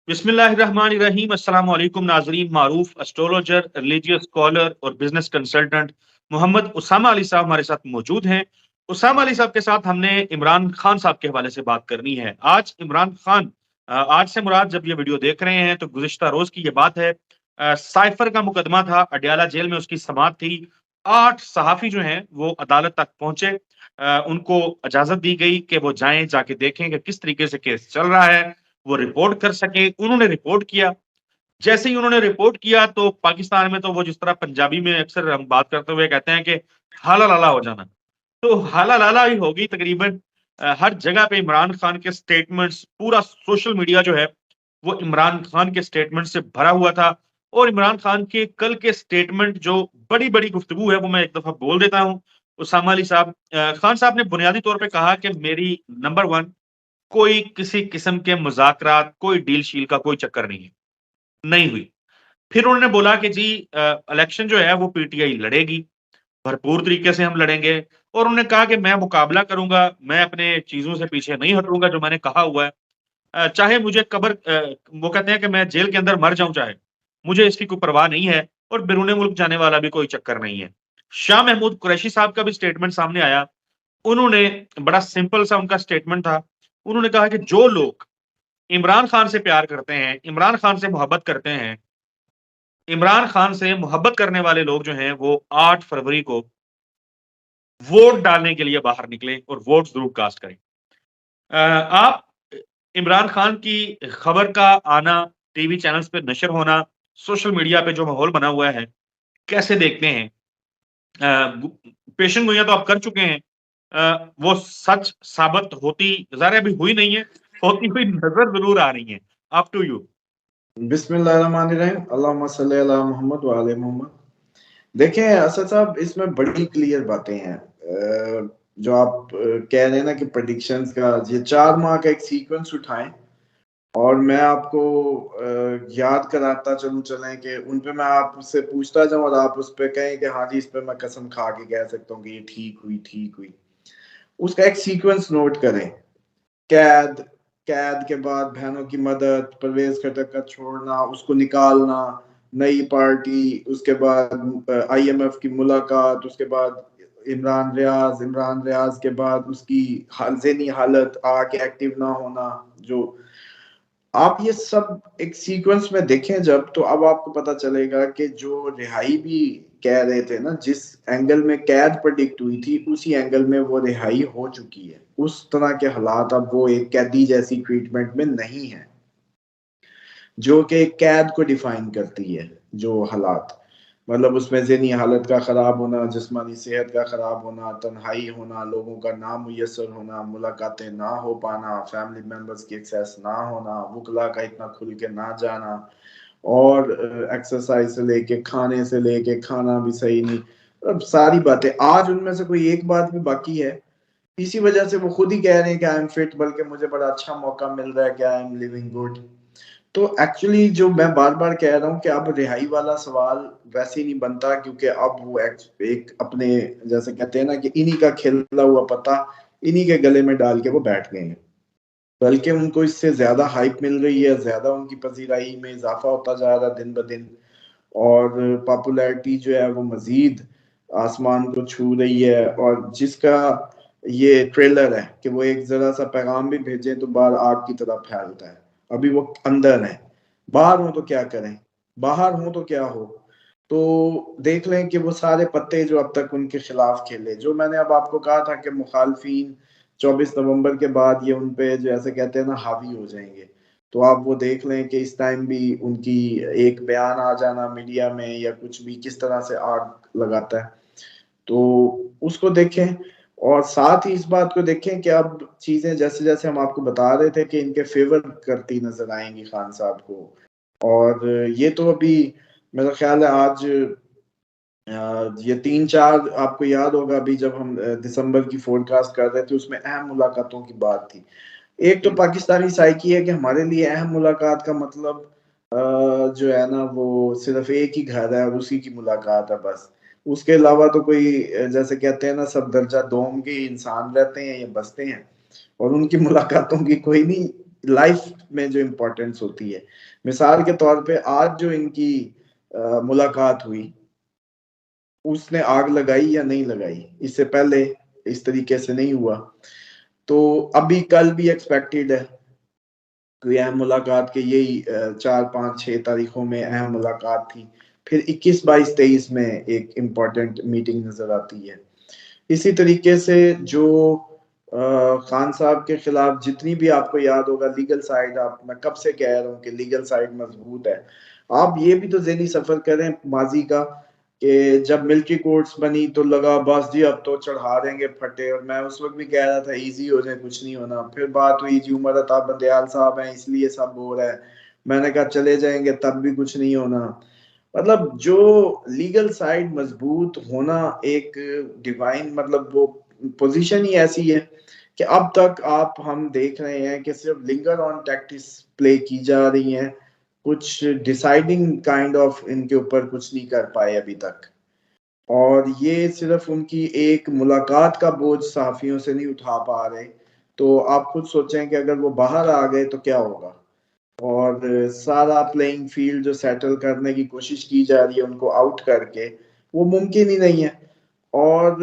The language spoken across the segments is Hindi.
बिस्मिल्लाहिर्रहमानिर्रहीम। अस्सलाम वालेकुम नाजरीन। मारूफ एस्ट्रोलॉजर, रिलीजियस स्कॉलर और बिजनेस कंसल्टेंट मोहम्मद उसामा अली साहब हमारे साथ मौजूद हैं। उसामा अली साहब के साथ हमने इमरान खान साहब के हवाले से बात करनी है। आज इमरान खान, आज से मुराद जब ये वीडियो देख रहे हैं तो गुज़िश्ता रोज की ये बात है। साइफर का मुकदमा था, अडयाला जेल में उसकी समाअत थी। 8 सहाफ़ी जो हैं वो अदालत तक पहुंचे। उनको इजाज़त दी गई कि वो जाएँ, जाके देखें कि किस तरीके से केस चल रहा है, वो रिपोर्ट कर सकें। उन्होंने रिपोर्ट किया। जैसे ही उन्होंने रिपोर्ट किया तो पाकिस्तान में तो वो जिस तरह पंजाबी में अक्सर हम बात करते हुए कहते हैं कि हाला लाला हो जाना। तो हाला लाला ही होगी तकरीबन। हर जगह पे इमरान खान के स्टेटमेंट्स, पूरा सोशल मीडिया जो है वो इमरान खान के स्टेटमेंट से भरा हुआ था। और इमरान खान के कल के स्टेटमेंट जो बड़ी-बड़ी गुफ्तगू है वो मैं एक दफ़ा बोल देता हूँ। उसामा अली साहब, खान साहब ने बुनियादी तौर पे कहा कि मेरी नंबर 1, कोई किसी किस्म के मुज़ाकरात, कोई डील-शील का कोई चक्कर नहीं है, नहीं हुई। फिर उन्होंने बोला कि जी इलेक्शन जो है वो पीटीआई लड़ेगी, भरपूर तरीके से हम लड़ेंगे। और उन्होंने कहा कि मैं मुकाबला करूँगा, मैं अपने चीज़ों से पीछे नहीं हटूँगा जो मैंने कहा हुआ है। चाहे मुझे वो कहते हैं कि मैं जेल के अंदर मर जाऊँ चाहे, मुझे इसकी कोई परवाह नहीं है और बैरूने मुल्क जाने वाला भी कोई चक्कर नहीं है। शाह महमूद कुरैशी साहब का भी स्टेटमेंट सामने आया। उन्होंने बड़ा सिंपल सा उनका स्टेटमेंट था। उन्होंने कहा कि जो लोग इमरान खान से प्यार करते हैं, इमरान खान से मोहब्बत करते हैं, इमरान खान से मोहब्बत करने वाले लोग जो हैं वो 8 फरवरी को वोट डालने के लिए बाहर निकलें और वोट ज़रूर कास्ट करें। आप इमरान खान की खबर का आना, टीवी चैनल्स पे नशर होना, सोशल मीडिया पे जो माहौल बना हुआ है, कैसे देखते हैं? गु पेशन गोइयाँ तो आप कर चुके हैं। वो सच साबित होती ज़ाहिर है अभी हुई नहीं है, होती हुई नज़र ज़रूर आ रही हैं। Up to you. बिस्मिल्लाहिर्रहमानिर्रहीम, अल्लाहुम्मा सल्ली अला मोहम्मद व आले मोहम्मद। देखें असद साहब, इसमें बड़ी क्लियर बातें हैं। जो आप कह रहे हैं ना कि प्रेडिक्शंस का ये 4 माह का एक सीक्वेंस उठाएं और मैं आपको याद कराता चलूं चलें कि उन पे मैं आपसे पूछता जाऊं और आप उस पे कहें कि हाँ जी, इस पे मैं कसम खा के कह सकता हूँ कि ये ठीक हुई। उसका एक सीक्वेंस नोट करें। कैद, कैद के बाद बहनों की मदद, परवेज खटक का छोड़ना, उसको निकालना, नई पार्टी, उसके बाद आईएमएफ की मुलाकात, उसके बाद इमरान रियाज के बाद उसकी ज़हनी हालत, आके एक्टिव ना होना। जो आप ये सब एक सीक्वेंस में देखें जब, तो अब आपको पता चलेगा कि जो रिहाई भी कह रहे थे ना, जिस एंगल में कैद प्रेडिक्ट हुई थी उसी एंगल में वो रिहाई हो चुकी है। उस तरह के हालात अब वो एक कैदी जैसी ट्रीटमेंट में नहीं है जो कि एक कैद को डिफाइन करती है। जो हालात मतलब उसमें ज़हनी हालत का ख़राब होना, जिस्मानी सेहत का ख़राब होना, तन्हाई होना, लोगों का ना मुयसर होना, मुलाकातें ना हो पाना, फैमिली मेम्बर्स की एक्सेस ना होना, वकला का इतना खुल के ना जाना, और एक्सरसाइज से लेके खाने से लेके खाना भी सही नहीं। अब सारी बातें आज उनमें से कोई एक बात भी बाकी है? इसी वजह से वो खुद ही कह रहे हैं कि आई एम फिट, बल्कि मुझे बड़ा अच्छा मौका मिल रहा है कि आई एम लिविंग गुड। तो एक्चुअली जो मैं बार बार कह रहा हूँ कि अब रिहाई वाला सवाल वैसे ही नहीं बनता, क्योंकि अब वो एक अपने, जैसे कहते हैं ना कि इन्हीं का खेला हुआ पता इन्हीं के गले में डाल के वो बैठ गए हैं। बल्कि उनको इससे ज्यादा हाइप मिल रही है, ज्यादा उनकी पजीराई में इजाफा होता जा रहा है दिन ब दिन, और पॉपुलैरिटी जो है वो मजीद आसमान को छू रही है। और जिसका ये ट्रेलर है कि वो एक जरा सा पैगाम भी भेजे तो बाहर आग की तरह फैलता है। अभी वो अंदर है, बाहर हो तो क्या करें, बाहर हो तो क्या हो। तो देख लें कि वो सारे पत्ते जो अब तक उनके खिलाफ खेले, जो मैंने अब आपको कहा था कि मुखालफिन 24 नवंबर के बाद ये उन पे जो ऐसे कहते हैं ना हावी हो जाएंगे, तो आप वो देख लें कि इस टाइम भी उनकी एक बयान आ जाना मीडिया में या कुछ भी किस तरह से आग लगाता है। तो उसको देखें और साथ ही इस बात को देखें कि अब चीजें जैसे जैसे हम आपको बता रहे थे कि इनके फेवर करती नजर आएंगी खान साहब को। और ये तो अभी मेरा ख्याल है आज ये 3-4, आपको याद होगा अभी जब हम दिसंबर की फोरकास्ट कर रहे थे उसमें अहम मुलाकातों की बात थी। एक तो पाकिस्तानी साइकी है कि हमारे लिए अहम मुलाकात का मतलब जो है ना वो सिर्फ एक ही घर है और उसी की मुलाकात है बस। उसके अलावा तो कोई जैसे कहते हैं ना सब दर्जा दोम के इंसान रहते हैं या बसते हैं, और उनकी मुलाकातों की कोई नहीं लाइफ में जो इम्पोर्टेंस होती है। मिसाल के तौर पे आज जो इनकी मुलाकात हुई, उसने आग लगाई या नहीं लगाई, इससे पहले इस तरीके से नहीं हुआ। तो अभी कल भी एक्सपेक्टेड है कोई अहम मुलाकात के, यही 4, 5, 6 तारीखों में अहम मुलाकात थी। फिर 21, 22, 23 में एक इम्पोर्टेंट मीटिंग नजर आती है। इसी तरीके से जो खान साहब के खिलाफ जितनी भी आपको याद होगा लीगल साइड, आप मैं कब से कह रहा हूँ कि लीगल साइड मजबूत है। आप ये भी तो ज़हनी सफर करें माजी का कि जब मिलिट्री कोर्ट्स बनी तो लगा बस जी अब तो चढ़ा देंगे फटे, और मैं उस वक्त भी कह रहा था इजी हो जाए कुछ नहीं होना। फिर बात हुई जी उमर अता बंदयाल साहब हैं इसलिए सब हो रहा है, मैंने कहा चले जाएंगे तब भी कुछ नहीं होना। मतलब जो लीगल साइड मजबूत होना एक डिवाइन, मतलब वो पोजीशन ही ऐसी है कि अब तक आप हम देख रहे हैं कि सिर्फ लिंगर ऑन टैक्टिस प्ले की जा रही हैं, कुछ डिसाइडिंग काइंड ऑफ इनके ऊपर कुछ नहीं कर पाए अभी तक। और ये सिर्फ उनकी एक मुलाकात का बोझ सहाफियों से नहीं उठा पा रहे। तो आप खुद सोचें कि अगर वो बाहर आ गए तो क्या होगा। और सारा प्लेइंग फील्ड जो सेटल करने की कोशिश की जा रही है उनको आउट करके, वो मुमकिन ही नहीं है। और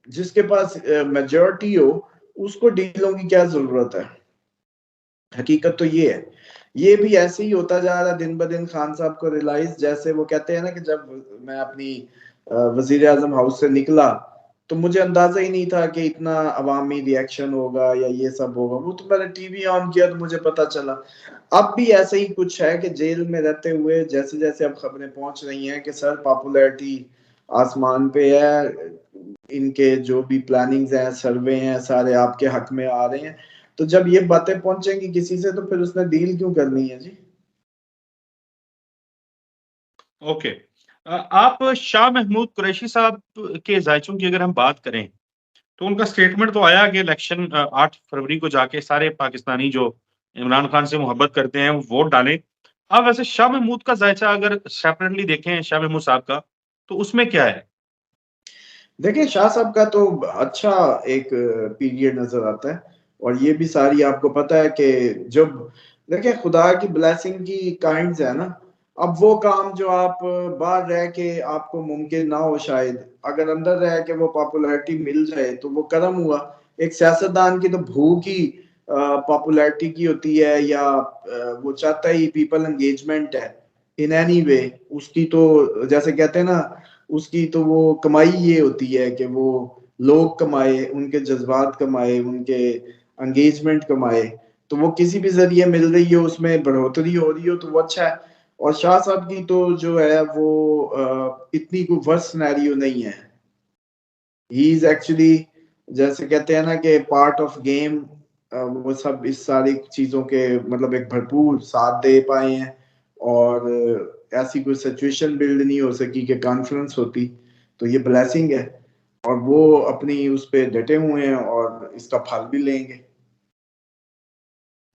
जिसके पास मेजॉरिटी हो उसको डीलों की क्या जरूरत है। हकीकत तो ये है। ये भी ऐसे ही होता जा रहा है दिन ब दिन खान साहब को रियलाइज, जैसे वो कहते हैं ना कि जब मैं अपनी वजीर आजम हाउस से निकला तो मुझे अंदाजा ही नहीं था कि इतना अवामी रिएक्शन होगा या ये सब होगा। वो तो मैंने टीवी ऑन किया तो मुझे पता चला। अब भी ऐसे ही कुछ है कि जेल में रहते हुए जैसे जैसे अब खबरें पहुंच रही हैं कि सर पॉपुलैरिटी आसमान पे है, इनके जो भी प्लानिंग्स हैं सर्वे हैं सारे आपके हक में आ रहे हैं। तो जब ये बातें पहुंचेंगी किसी से तो फिर उसने डील क्यों करनी है जी। ओके। आप शाह महमूद कुरैशी साहब के जायचों की अगर हम बात करें तो उनका स्टेटमेंट तो आया कि इलेक्शन 8 फरवरी को जाके सारे पाकिस्तानी जो इमरान खान से मोहब्बत करते हैं वो वोट डालें। अब वैसे शाह महमूद का जायचा अगर सेपरेटली देखें शाह महमूद साहब का, तो उसमें क्या है? देखिए शाह साहब का तो अच्छा एक पीरियड नजर आता है। और ये भी सारी आपको पता है कि जब देखिए खुदा की ब्लेसिंग की काइंड्स है ना, अब वो काम जो आप बाहर रह के आपको मुमकिन ना हो शायद, अगर अंदर रह के वो पॉपुलैरिटी मिल जाए तो वो करम हुआ। एक सियासतदान की तो भूख ही पॉपुलैरिटी की होती है, या वो चाहता ही पीपल एंगेजमेंट है इन एनी वे। उसकी तो जैसे कहते हैं ना, उसकी तो वो कमाई ये होती है कि वो लोग कमाए, उनके जज्बात कमाए, उनके एंगेजमेंट कमाए। तो वो किसी भी जरिए मिल रही हो उसमें बढ़ोतरी हो रही हो तो वो अच्छा है। और शाह साहब की तो जो है वो इतनी कोई वर्स्ट सिनेरियो नहीं है। ही इज एक्चुअली जैसे कहते हैं ना कि पार्ट ऑफ गेम, वो सब इस सारी चीजों के मतलब एक भरपूर साथ दे पाए हैं। और ऐसी कोई सिचुएशन बिल्ड नहीं हो सकी कि कॉन्फ्रेंस होती, तो ये ब्लेसिंग है। और वो अपनी उस पे डटे हुए हैं और इसका फल भी लेंगे।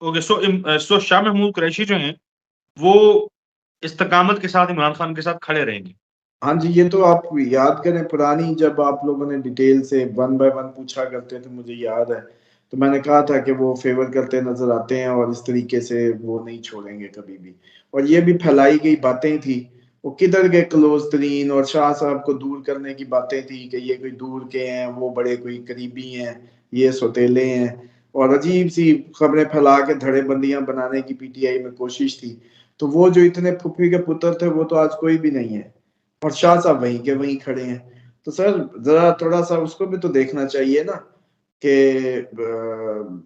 ओके, सो शाह महमूद कुरैशी जो हैं वो इस्तकामत के साथ इमरान खान के साथ खड़े रहेंगे। हाँ जी, ये तो आप याद करें पुरानी जब आप लोगों ने डिटेल से वन बाय वन पूछा करते थे, मुझे याद है तो मैंने कहा था कि वो फेवर करते नजर आते हैं और इस तरीके से वो नहीं छोड़ेंगे कभी भी। और ये भी फैलाई गई बातें थी, वो किधर गए क्लोज तरीन, और शाह साहब को दूर करने की बातें थी कि ये कोई दूर के हैं, वो बड़े कोई करीबी हैं, ये सौतेले हैं। और अजीब सी खबरें फैला के धड़ेबंदियां बनाने की पीटीआई में कोशिश थी। तो वो जो इतने फुफी के पुत्र थे वो तो आज कोई भी नहीं है, और शाह साहब वहीं के वहीं खड़े हैं। तो सर जरा थोड़ा सा उसको भी तो देखना चाहिए ना कि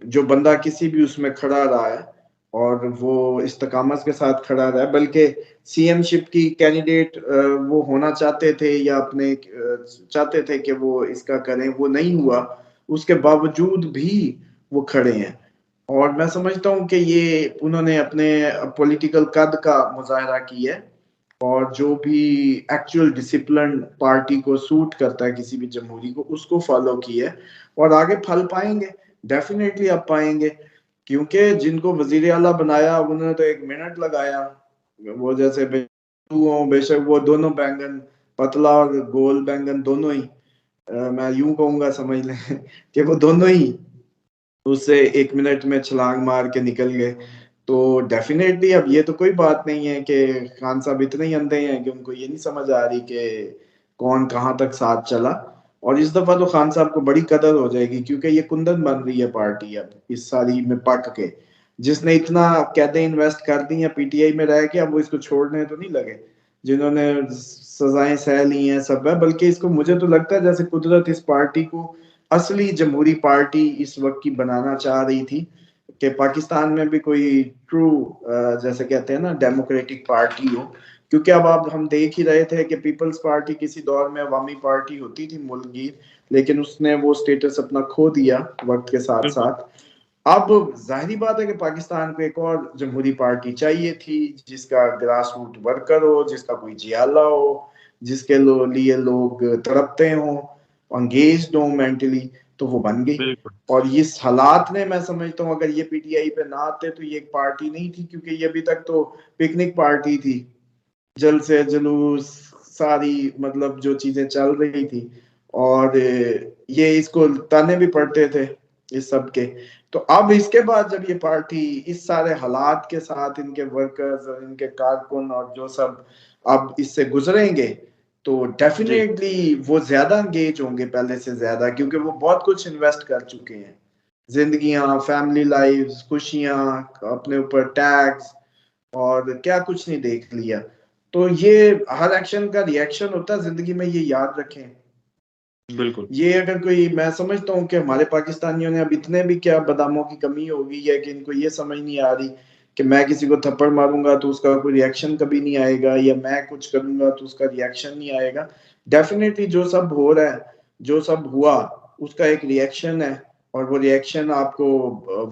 जो बंदा किसी भी उसमें खड़ा रहा है और वो इस्तकामत के साथ खड़ा रहा है, बल्कि सीएमशिप की कैंडिडेट वो होना चाहते थे या अपने चाहते थे कि वो इसका करें, वो नहीं हुआ, उसके बावजूद भी वो खड़े हैं। और मैं समझता हूँ कि ये उन्होंने अपने पॉलिटिकल कद का मुजाहरा किया है, और जो भी एक्चुअल डिसिप्लिन पार्टी को सूट करता है किसी भी जमहूरी को उसको फॉलो किया है। और आगे फल पाएंगे, डेफिनेटली आप पाएंगे। क्योंकि जिनको वजीर आला बनाया उन्होंने तो 1 मिनट लगाया। वो जैसे बेशक वो दोनों बैंगन, पतला और गोल बैंगन दोनों ही, मैं यूं कहूंगा समझ लें कि वो दोनों ही उससे 1 मिनट में छलांग मार के निकल गए। तो डेफ़िनेटली अब ये तो कोई बात नहीं है कि खान साहब इतने ही अंधे हैं कि उनको ये नहीं समझ आ रही कि कौन कहाँ तक साथ चला। और इस दफ़ा तो खान साहब को बड़ी कदर हो जाएगी क्योंकि ये कुंदन बन रही है पार्टी अब इस सारी में पक के। जिसने इतना कैदें इन्वेस्ट कर दी हैं पीटीआई में रह के, अब वो इसको छोड़ने तो नहीं लगे। जिन्होंने सज़ाएँ सह ली हैं सब है, बल्कि इसको मुझे तो लगता है जैसे कुदरत इस पार्टी को असली जमहूरी पार्टी इस वक़्त की बनाना चाह रही थी कि पाकिस्तान में भी कोई ट्रू जैसे कहते हैं ना डेमोक्रेटिक पार्टी हो। क्योंकि अब आप हम देख ही रहे थे कि पीपल्स पार्टी किसी दौर में अवामी पार्टी होती थी मुल्कगीर, लेकिन उसने वो स्टेटस अपना खो दिया वक़्त के बिल्कुल, साथ-साथ। अब ज़ाहिर-सी बात है कि पाकिस्तान को एक और जमहूरी पार्टी चाहिए थी, जिसका ग्रास रूट वर्कर हो, जिसका कोई जियाला हो, जिसके लिए लोग तड़पते हों, एंगेज्ड हों मेंटली, तो वो बन गई। बिल्कुल। और इस हालात ने मैं समझता हूँ अगर ये पीटीआई पे ना आते तो ये एक पार्टी नहीं थी, क्योंकि ये अभी तक तो पिकनिक पार्टी थी। जलसे जुलूस सारी मतलब जो चीजें चल रही थी, और ये इसको ताने भी पड़ते थे इस सब के। तो अब इसके बाद जब ये पार्टी इस सारे हालात के साथ इनके वर्कर्स और इनके कारकुन और जो सब अब इससे गुजरेंगे, तो जी, डेफिनेटली वो ज्यादा एंगेज होंगे पहले से ज्यादा, क्योंकि वो बहुत कुछ इन्वेस्ट कर चुके हैं। जिंदगियां, फैमिली लाइफ, खुशियां, अपने ऊपर टैक्स और क्या कुछ नहीं देख लिया। तो ये हर एक्शन का रिएक्शन होता है ज़िंदगी में, ये याद रखें। बिल्कुल, ये अगर कोई, मैं समझता हूँ कि हमारे पाकिस्तानियों ने अब इतने भी क्या बादामों की कमी हो गई है कि इनको ये समझ नहीं आ रही कि मैं किसी को थप्पड़ मारूँगा तो उसका कोई रिएक्शन कभी नहीं आएगा, या मैं कुछ करूँगा तो उसका रिएक्शन नहीं आएगा। डेफ़िनिटली जो सब हो रहा है, जो सब हुआ, उसका एक रिएक्शन है, और वो रिएक्शन आपको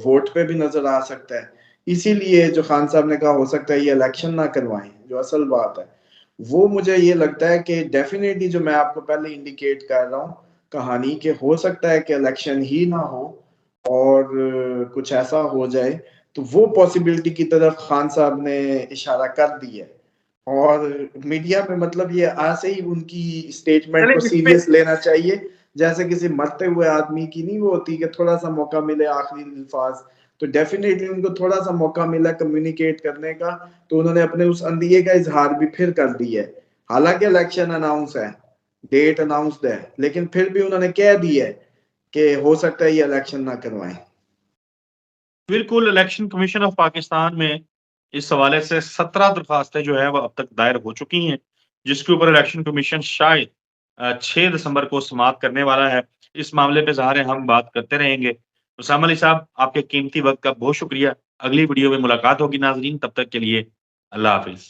वोट पे भी नज़र आ सकता है। इसीलिए जो खान साहब ने कहा हो सकता है ये इलेक्शन ना करवाएँ, जो असल बात है। वो मुझे ये लगता है कि डेफ़िनिटली जो मैं आपको पहले इंडिकेट कर रहा हूँ कहानी, कि हो सकता है कि इलेक्शन ही ना हो और कुछ ऐसा हो जाए, तो वो पॉसिबिलिटी की तरफ खान साहब ने इशारा कर दिया है। और मीडिया में मतलब ये ऐसे ही उनकी स्टेटमेंट को चलिए इस पे सीरियस लेना चाहिए, जैसे किसी मरते हुए आदमी की नहीं वो होती कि थोड़ा-सा मौका मिले आखिरी अल्फाज़, तो डेफ़िनेटली उनको थोड़ा-सा मौका मिला कम्युनिकेट करने का, तो उन्होंने अपने उस अंदिए का इज़हार भी फिर कर दिया है। हालाँकि इलेक्शन अनाउंस है, डेट अनाउंस्ड है, लेकिन फिर भी उन्होंने कह दिया है कि हो सकता है ये इलेक्शन ना करवाएँ। बिल्कुल इलेक्शन कमीशन ऑफ पाकिस्तान में इस हवाले से 17 दरखास्तें जो है वो अब तक दायर हो चुकी हैं, जिसके ऊपर इलेक्शन कमीशन शायद 6 दिसंबर को समाप्त करने वाला है। इस मामले पे ज़ाहिर है हम बात करते रहेंगे। उसामा अली साहब, आपके कीमती वक़्त का बहुत शुक्रिया। अगली वीडियो में मुलाकात होगी नाज़रीन, तब तक के लिए अल्लाह हाफ़िज़।